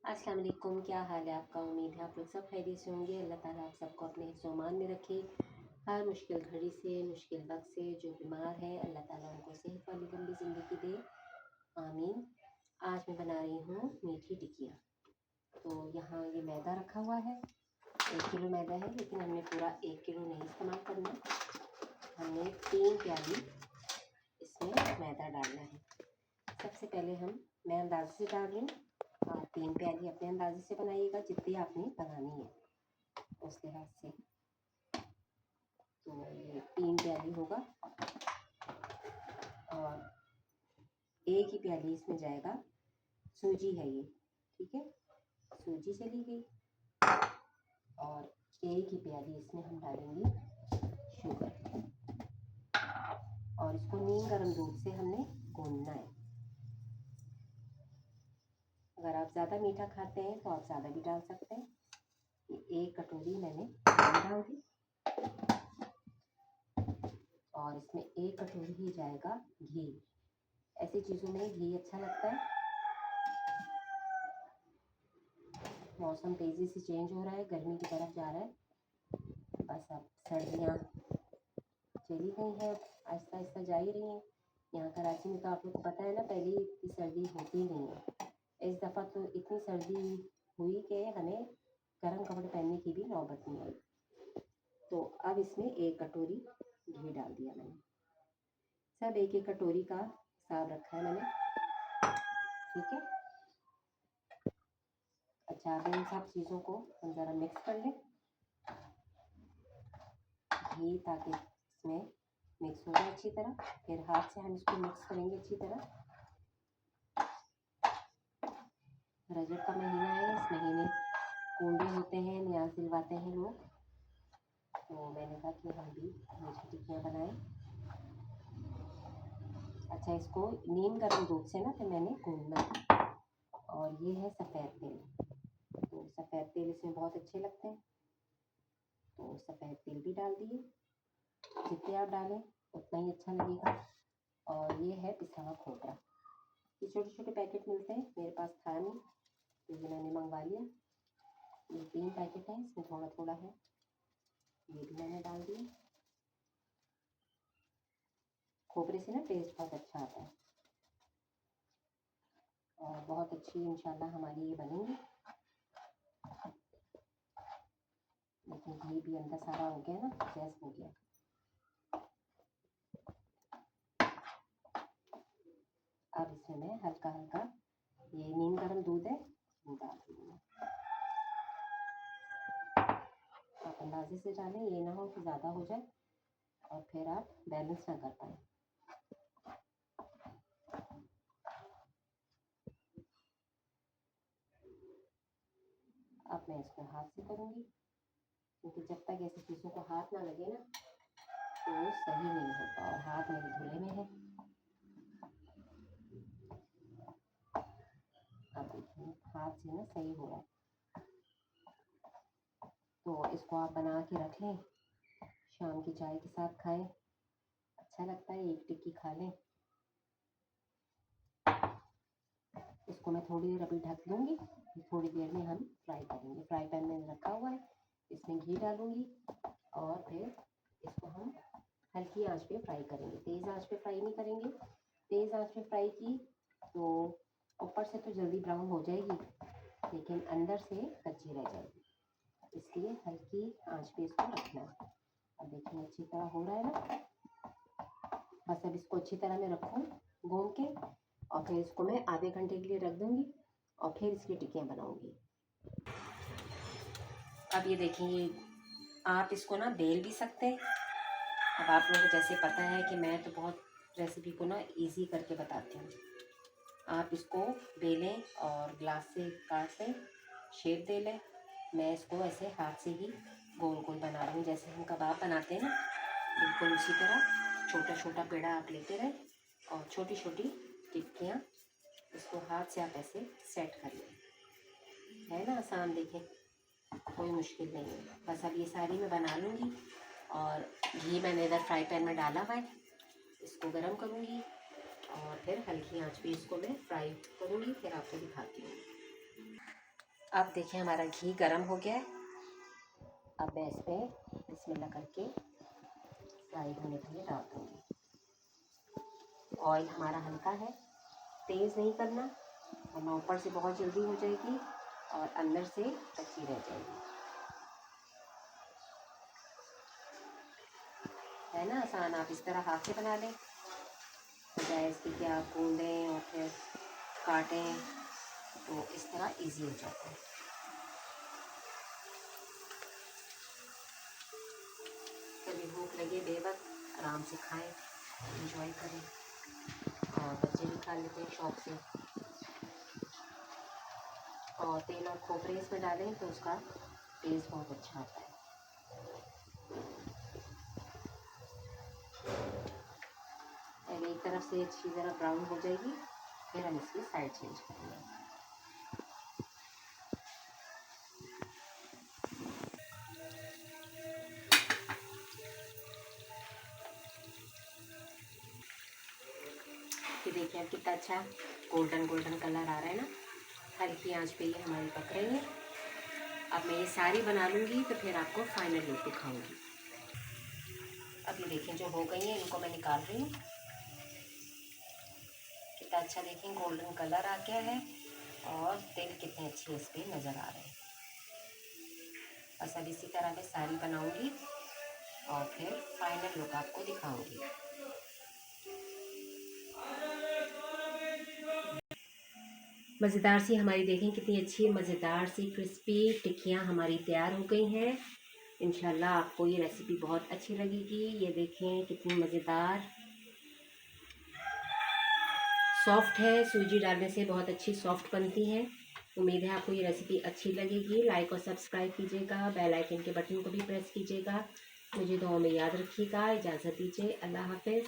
अस्सलाम वालेकुम, क्या हाल है आपका। उम्मीद है आप लोग सब खैरियत से होंगे। अल्लाह ताला आप सबको अपने हिफ्ज़-ओ-अमान में रखे। हर मुश्किल घड़ी से, मुश्किल वक्त से जो बीमार हैं अल्लाह ताला उनको सेहत वाली लंबी ज़िंदगी दे, आमीन। आज मैं बना रही हूँ मीठी टिक्कियाँ। तो यहाँ ये मैदा रखा हुआ है, 1 किलो मैदा है, लेकिन हमने पूरा 1 किलो नहीं इस्तेमाल करना। हमने 3 प्याली इसमें मैदा डालना है। सबसे पहले मैं अंदाज़े से डाल रही हूँ, आप 3 प्याली अपने अंदाजे से बनाइएगा, जितनी आपने बनानी है उस लिहाज से। तो ये 3 प्याली होगा और 1 ही प्याली इसमें जाएगा, सूजी है ये, ठीक है, सूजी चली गई। और 1 ही प्याली इसमें हम डालेंगे शुगर, और इसको नीम गर्म दूध से हमने गूंदना है। अगर आप ज़्यादा मीठा खाते हैं तो आप ज़्यादा भी डाल सकते हैं। ये 1 कटोरी मैंने डाल दी, और इसमें 1 कटोरी ही जाएगा घी। ऐसी चीज़ों में घी अच्छा लगता है। मौसम तेज़ी से चेंज हो रहा है, गर्मी की तरफ जा रहा है। बस अब सर्दियाँ चली गई हैं, आहिस्ता आहिस्ता जा ही रही हैं। यहाँ कराची में तो आप लोग को पता है ना, पहले इतनी सर्दी होती नहीं है। इस दफ़ा तो इतनी सर्दी हुई कि हमें गर्म कपड़े पहनने की भी नौबत नहीं आई। तो अब इसमें 1 कटोरी घी डाल दिया मैंने। सब 1-1 कटोरी का हिसाब रखा है मैंने, ठीक है। अच्छा, अब इन सब चीज़ों को हम ज़रा मिक्स कर लें, घी ताकि इसमें मिक्स हो जाए अच्छी तरह। फिर हाथ से हम इसको मिक्स करेंगे अच्छी तरह। रजब का महीना है, इस महीने कूंडे होते हैं, न्याज दिलवाते हैं लोग। तो मैंने कहा कि हम भी मीठी टिक्कियाँ बनाएं। अच्छा, इसको नीम गर्म दूध से ना फिर मैंने गूंदना है। और ये है सफ़ेद तिल, तो सफ़ेद तिल इसमें बहुत अच्छे लगते हैं, तो सफ़ेद तिल भी डाल दिए। जितने आप डालें उतना ही अच्छा लगेगा। और ये है पिसा हुआ खोपरा, ये छोटे छोटे पैकेट मिलते हैं, मेरे पास था नहीं तो ये मैंने मंगवा लिया। ये 3 पैकेट हैं, इसमें थोड़ा थोड़ा है, ये भी मैंने डाल दिया। खोपरे से ना टेस्ट बहुत अच्छा आता है, और बहुत अच्छी इंशाल्लाह हमारी ये बनेंगी। लेकिन घी भी अंदर सारा हो गया ना, गैस हो गया। अब इसमें मैं हल्का हल्का ये नीम गर्म दूध है वो डाल दूँगी। आप अंदाजे से डालें, ये ना हो कि ज़्यादा हो जाए और फिर आप बैलेंस ना कर पाएँ। अब मैं इसको हाथ से करूँगी, क्योंकि जब तक ऐसी चीज़ों को हाथ ना लगे ना तो सही नहीं होता। और हाथ मेरे धुले में है। अब देखिए हाथ से ना सही हो रहा है। तो इसको आप बना के रख लें, शाम की चाय के साथ खाएं, अच्छा लगता है। 1 टिक्की खा लें। इसको मैं थोड़ी देर अभी ढक दूँगी, थोड़ी देर में हम फ्राई करेंगे। फ्राई पैन मैंने रखा हुआ है, इसमें घी डालूँगी और फिर इसको हम हल्की आंच पे फ्राई करेंगे। तेज़ आंच पे फ्राई नहीं करेंगे। तेज़ आंच पे फ्राई की तो ऊपर से तो जल्दी ब्राउन हो जाएगी, लेकिन अंदर से कच्ची रह जाएगी, इसलिए हल्की आंच पे इसको रखना है। अब देखिए अच्छी तरह हो रहा है ना। बस अब इसको अच्छी तरह मैं रखूँ घूम के, और फिर इसको मैं आधे घंटे के लिए रख दूँगी और फिर इसकी टिक्कियाँ बनाऊँगी। अब ये देखिए, आप इसको ना बेल भी सकते हैं। अब आप लोगों को जैसे पता है कि मैं तो बहुत रेसिपी को ना इजी करके बताती हूँ। आप इसको बेलें और ग्लास से काट लें, शेप दे लें। मैं इसको ऐसे हाथ से ही गोल गोल बना रही हूँ, जैसे हम कबाब बनाते हैं ना, बिल्कुल उसी तरह छोटा छोटा पेड़ा आप लेते रहें और छोटी छोटी टिक्कियाँ इसको हाथ से आप ऐसे सेट कर लें। है ना आसान, देखें कोई मुश्किल नहीं है। बस अब ये सारी मैं बना लूँगी, और घी मैंने इधर फ्राई पैन में डाला हुआ है, इसको गरम करूँगी और फिर हल्की आंच पे इसको मैं फ्राई करूँगी, फिर आपको दिखाती हूँ। अब देखिए हमारा घी गरम हो गया है। अब मैं इस पर बिस्मिल्लाह करके फ्राई होने के लिए डाल दूँगी। ऑयल हमारा हल्का है, तेज़ नहीं करना वरना ऊपर से बहुत जल्दी हो जाएगी और अंदर से कच्ची रह जाएगी। है ना आसान, आप इस तरह हाथ से बना लें बजाय इसके कि आप गूंदें और फिर काटें, तो इस तरह इजी हो जाता है। कभी भूख लगे बेवक्त आराम से खाएं, एंजॉय करें और बच्चे भी खा लेते हैं शौक से। और तेल और खोपरे इसमें डालें तो उसका टेस्ट बहुत अच्छा आता है। पहले एक तरफ से अच्छी तरह ब्राउन हो जाएगी, फिर हम इसकी साइड चेंज करेंगे। ये देखिए अब कितना अच्छा गोल्डन गोल्डन कलर आ रहा है ना। हल्की आंच पे ये हमारी पक रही है। अब मैं ये सारी बना लूँगी तो फिर आपको फाइनल लुक दिखाऊंगी। अब ये देखें जो हो गई हैं इनको मैं निकाल रही हूँ। कितना अच्छा देखें गोल्डन कलर आ गया है और तिल कितने अच्छे इस पर नज़र आ रहे हैं। बस अब इसी तरह मैं सारी बनाऊँगी और फिर फाइनल लुक आपको दिखाऊँगी। मज़ेदार सी हमारी देखें कितनी अच्छी मज़ेदार सी क्रिस्पी टिक्कियाँ हमारी तैयार हो गई हैं। इंशाल्लाह आपको ये रेसिपी बहुत अच्छी लगेगी। ये देखें कितनी मज़ेदार सॉफ्ट है, सूजी डालने से बहुत अच्छी सॉफ्ट बनती हैं। उम्मीद है आपको ये रेसिपी अच्छी लगेगी। लाइक और सब्सक्राइब कीजिएगा, बेल आइकन के बटन को भी प्रेस कीजिएगा। मुझे दुआ में याद रखिएगा। इजाज़त दीजिए, अल्लाह हाफ़िज़।